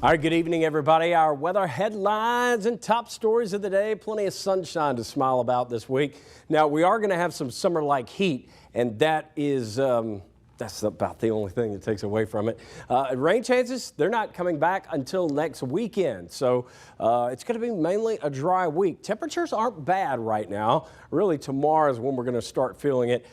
All right, good evening, everybody. Our weather headlines and top stories of the day. Plenty of sunshine to smile about this week. Now, we are going to have some summer-like heat, and that is that's about the only thing that takes away from it. Rain chances, they're not coming back until next weekend, so it's going to be mainly a dry week. Temperatures aren't bad right now. Really, tomorrow is when we're going to start feeling it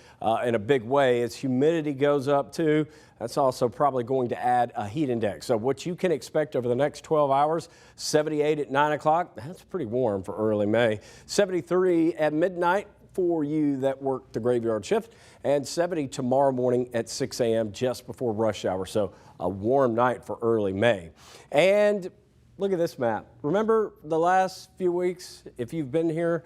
in a big way as humidity goes up too. That's also probably going to add a heat index. So what you can expect over the next 12 hours, 78 at 9 o'clock. That's pretty warm for early May. 73 at midnight for you that work the graveyard shift, and 70 tomorrow morning at 6 a.m. just before rush hour. So a warm night for early May. And look at this map. Remember the last few weeks, if you've been here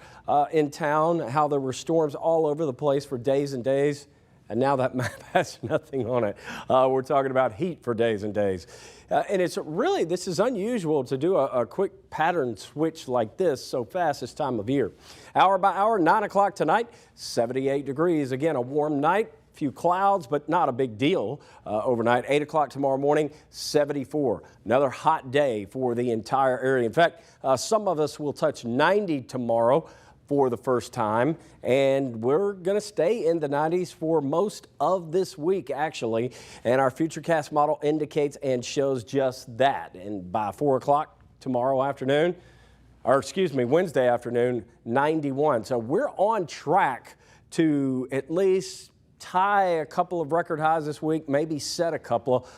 in town, how there were storms all over the place for days and days? And now that map has nothing on it. We're talking about heat for days and days. And it's really, this is unusual to do a quick pattern switch like this so fast this time of year. Hour by hour, 9 o'clock tonight, 78 degrees. Again, a warm night, few clouds, but not a big deal overnight. 8 o'clock tomorrow morning, 74. Another hot day for the entire area. In fact, some of us will touch 90 tomorrow for the first time, and we're going to stay in the 90s for most of this week, actually, and our Futurecast model indicates and shows just that. And by 4 o'clock tomorrow afternoon, or excuse me, Wednesday afternoon, 91. So we're on track to at least tie a couple of record highs this week, maybe set a couple.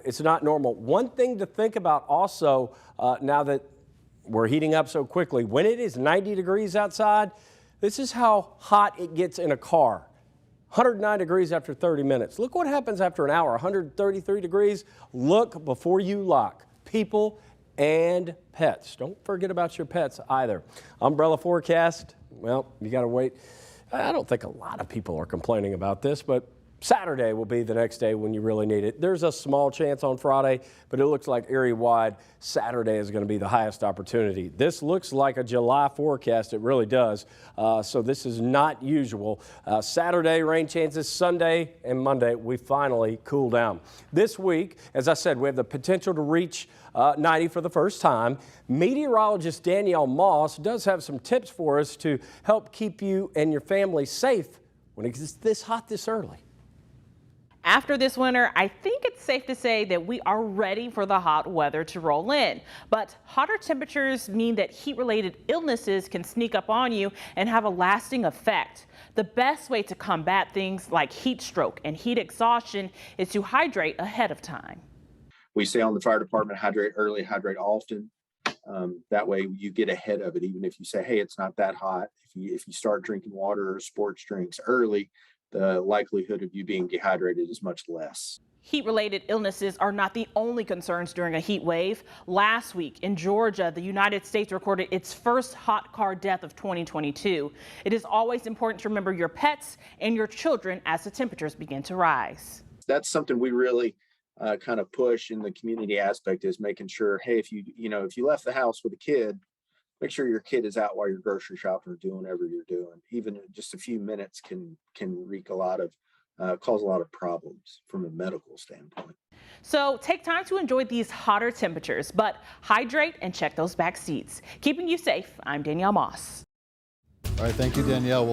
It's not normal. One thing to think about also, now that we're heating up so quickly, when it is 90 degrees outside, this is how hot it gets in a car. 109 degrees after 30 minutes. Look what happens after an hour, 133 degrees. Look before you lock. People and pets. Don't forget about your pets either. Umbrella forecast, well, you got to wait. I don't think a lot of people are complaining about this, but Saturday will be the next day when you really need it. There's a small chance on Friday, but it looks like area-wide Saturday is going to be the highest opportunity. This looks like a July forecast. It really does. So this is not usual. Saturday, rain chances. Sunday and Monday, we finally cool down. This week, as I said, we have the potential to reach 90 for the first time. Meteorologist Danielle Moss does have some tips for us to help keep you and your family safe when it gets this hot this early. After this winter, I think it's safe to say that we are ready for the hot weather to roll in. But hotter temperatures mean that heat-related illnesses can sneak up on you and have a lasting effect. The best way to combat things like heat stroke and heat exhaustion is to hydrate ahead of time. We say on the fire department, hydrate early, hydrate often. That way you get ahead of it. Even if you say, hey, it's not that hot. If you start drinking water or sports drinks early, the likelihood of you being dehydrated is much less. Heat-related illnesses are not the only concerns during a heat wave. Last week in Georgia, the United States recorded its first hot car death of 2022. It is always important to remember your pets and your children as the temperatures begin to rise. That's something we really kind of push in the community aspect, is making sure, hey, if you left the house with a kid, make sure your kid is out while you're grocery shopping or doing whatever you're doing. Even just a few minutes can wreak cause a lot of problems from a medical standpoint. So take time to enjoy these hotter temperatures, but hydrate and check those back seats. Keeping you safe, I'm Danielle Moss. All right, thank you, Danielle.